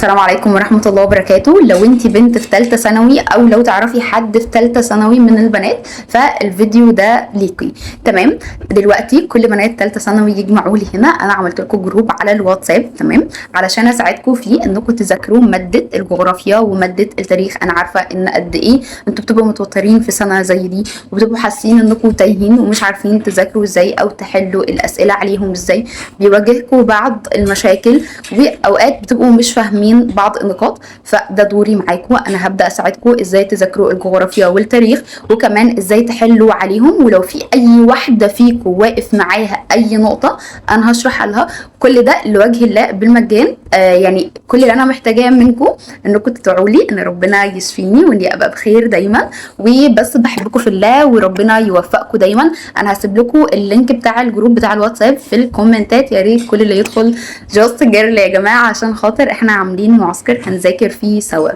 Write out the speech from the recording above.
السلام عليكم ورحمة الله وبركاته. لو انت بنت في ثالثة ثانوي او لو تعرفي حد في ثالثة ثانوي من البنات فالفيديو ده ليكي. تمام، دلوقتي كل بنات ثالثة ثانوي يجمعوا لي هنا. انا عملت لكم جروب على الواتساب تمام علشان اساعدكم في انكم تذاكروا مادة الجغرافيا ومادة التاريخ. انا عارفة ان قد ايه انتوا بتبقوا متوترين في سنة زي دي وبتبقوا حاسين انكم تايهين ومش عارفين تذاكروا ازاي او تحلوا الاسئلة عليهم ازاي. بيواجهكم بعض المشاكل واوقات بتبقوا مش فاهمين بعض النقاط، فده دوري معاكم. انا هبدا اساعدكم ازاي تذاكروا الجغرافيا والتاريخ وكمان ازاي تحلوا عليهم، ولو في اي واحده فيكم واقف معاها اي نقطه انا هشرح لها. كل ده لوجه الله بالمجان. يعني كل اللي انا محتاجاه منكم انكم تدعوا لي ان ربنا يشفيني واني ابقى بخير دايما، وبس بحبكم في الله وربنا يوفقكم دايما. انا هسيب لكم اللينك بتاع الجروب بتاع الواتساب في الكومنتات، يا ريت كل اللي يدخل جاست جيرل يا جماعه عشان خاطر احنا عاملين معسكر هنذاكر فيه سوا.